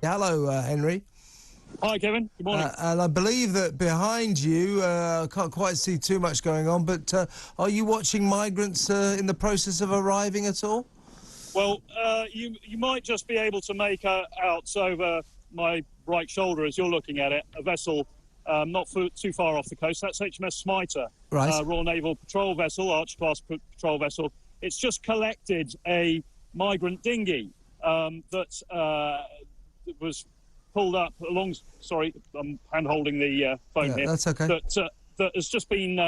Hello, Henry. Hi, Kevin. Good morning. And I believe that behind you, I can't quite see too much going on, but are you watching migrants in the process of arriving at all? Well, you might just be able to make out over my right shoulder as you're looking at it, a vessel not too far off the coast. That's HMS Smiter, Right. Royal Naval Patrol vessel, Arch-class patrol vessel. It's just collected a migrant dinghy that was pulled up along. Sorry, I'm hand-holding the phone here. That's okay. That has just been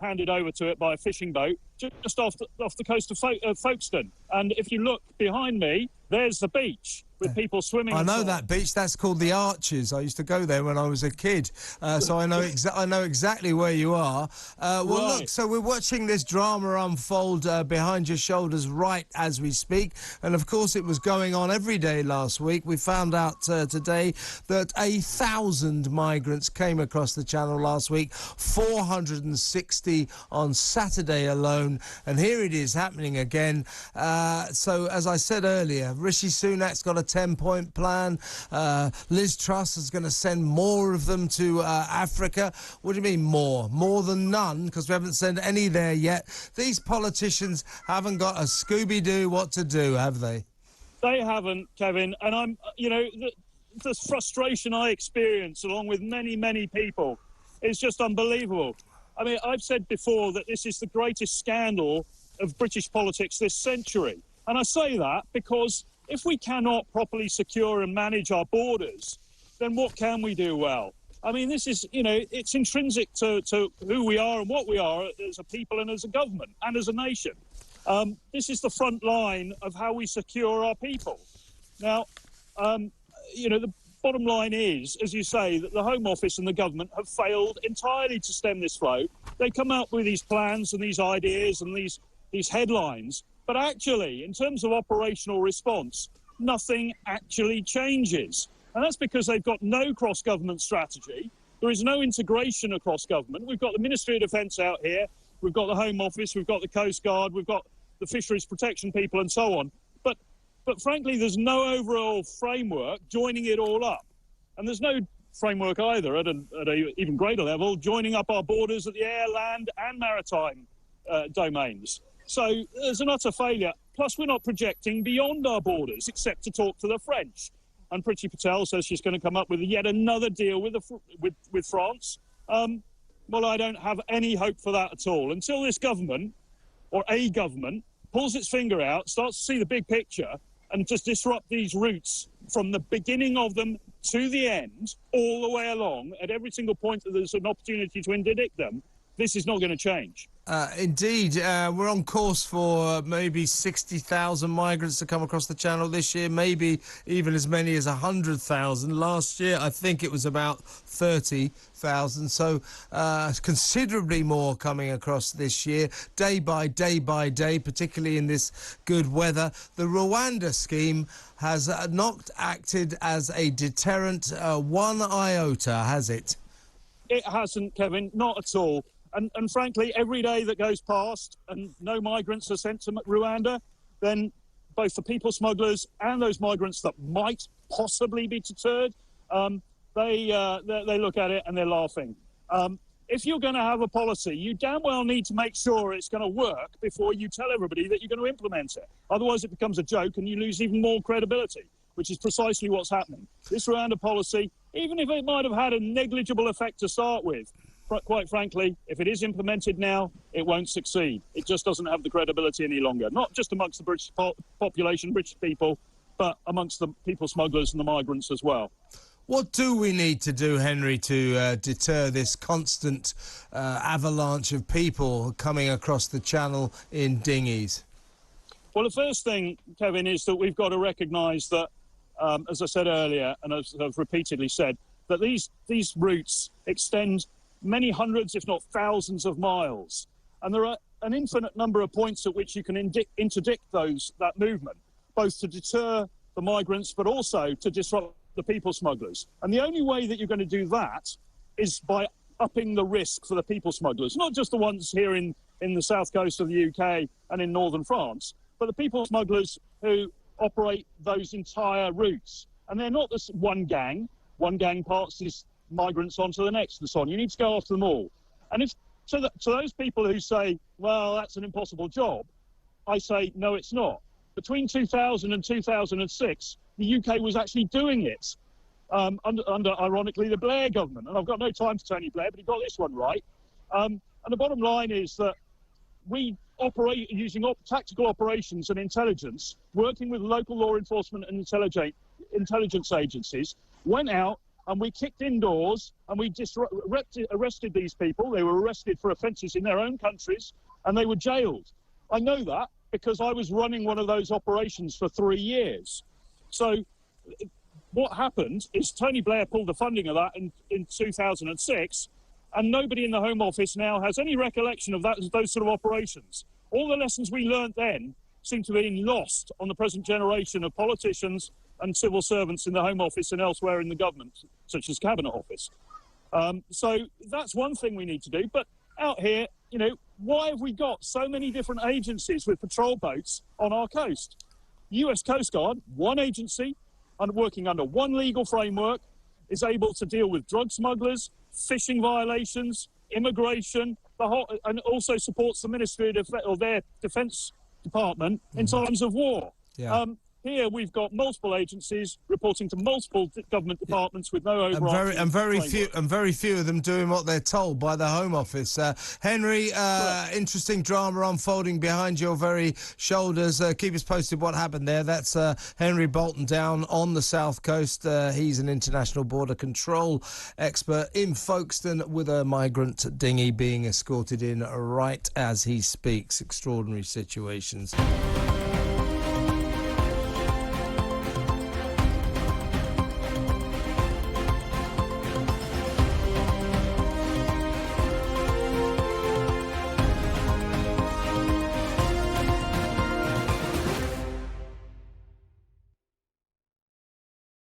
handed over to it by a fishing boat just off the coast of Folkestone. And if you look behind me, there's the beach with people swimming. I know that beach. That's called the Arches. I used to go there when I was a kid, so I know exactly where you are. Well, right. Look, so we're watching this drama unfold behind your shoulders right as we speak, and of course it was going on every day last week. We found out today that 1,000 migrants came across the channel last week, 460 on Saturday alone, and here it is happening again. So as I said earlier, Rishi Sunak's got a 10-point plan. Liz Truss is going to send more of them to Africa. What do you mean more? More than none, because we haven't sent any there yet. These politicians haven't got a Scooby-Doo what to do, have they? They haven't, Kevin. And I'm, the frustration I experience, along with many, many people, is just unbelievable. I mean, I've said before that this is the greatest scandal of British politics this century. And I say that because if we cannot properly secure and manage our borders, then what can we do well? I mean, this is, it's intrinsic to who we are and what we are as a people and as a government and as a nation. This is the front line of how we secure our people. Now, the bottom line is, as you say, that the Home Office and the government have failed entirely to stem this flow. They come up with these plans and these ideas and these headlines, but actually, in terms of operational response, nothing actually changes. And that's because they've got no cross-government strategy. There is no integration across government. We've got the Ministry of Defence out here. We've got the Home Office. We've got the Coast Guard. We've got the fisheries protection people and so on. But frankly, there's no overall framework joining it all up. And there's no framework either at an even greater level, joining up our borders at the air, land and maritime domains. So there's an utter failure. Plus, we're not projecting beyond our borders except to talk to the French. And Priti Patel says she's going to come up with yet another deal with France. Well, I don't have any hope for that at all. Until this government, or a government, pulls its finger out, starts to see the big picture, and just disrupt these routes from the beginning of them to the end, all the way along, at every single point that there's an opportunity to interdict them, this is not going to change. Indeed, we're on course for maybe 60,000 migrants to come across the channel this year, maybe even as many as 100,000. Last year, I think it was about 30,000, so considerably more coming across this year, day by day, particularly in this good weather. The Rwanda scheme has not acted as a deterrent one iota, has it? It hasn't, Kevin, not at all. And frankly, every day that goes past and no migrants are sent to Rwanda, then both the people smugglers and those migrants that might possibly be deterred, they look at it and they're laughing. If you're going to have a policy, you damn well need to make sure it's going to work before you tell everybody that you're going to implement it. Otherwise, it becomes a joke and you lose even more credibility, which is precisely what's happening. This Rwanda policy, even if it might have had a negligible effect to start with, quite frankly, if it is implemented now, it won't succeed. It just doesn't have the credibility any longer, not just amongst the British population, British people, but amongst the people smugglers and the migrants as well. What do we need to do, Henry, to deter this constant avalanche of people coming across the channel in dinghies? Well, the first thing, Kevin, is that we've got to recognise that, as I said earlier, and as I've repeatedly said, that these routes extend many hundreds, if not thousands of miles. And there are an infinite number of points at which you can interdict that movement, both to deter the migrants, but also to disrupt the people smugglers. And the only way that you're going to do that is by upping the risk for the people smugglers, not just the ones here in the south coast of the UK and in northern France, but the people smugglers who operate those entire routes. and they're not this one gang. One gang passes migrants on to the next and so on. You need to go after them all. And if to those people who say, well, that's an impossible job, I say, no, it's not. Between 2000 and 2006, the UK was actually doing it under, ironically, the Blair government. And I've got no time for Tony Blair, but he got this one right. And the bottom line is that we operate using tactical operations and intelligence, working with local law enforcement and intelligence agencies, went out and we kicked indoors and we just arrested these people. They were arrested for offences in their own countries and they were jailed. I know that because I was running one of those operations for 3 years. So what happened is Tony Blair pulled the funding of that in 2006, and nobody in the Home Office now has any recollection of those sort of operations. All the lessons we learnt then seem to be lost on the present generation of politicians and civil servants in the Home Office and elsewhere in the government, such as Cabinet Office. So that's one thing we need to do. But out here, why have we got so many different agencies with patrol boats on our coast? US Coast Guard, one agency, and working under one legal framework, is able to deal with drug smugglers, fishing violations, immigration, and also supports the Ministry of their Defence Department in times of war. Yeah. Here we've got multiple agencies reporting to multiple government departments with no overarching and very few of them doing what they're told by the Home Office. Henry, interesting drama unfolding behind your very shoulders. Keep us posted what happened there. That's Henry Bolton down on the south coast. He's an international border control expert in Folkestone with a migrant dinghy being escorted in right as he speaks. Extraordinary situations.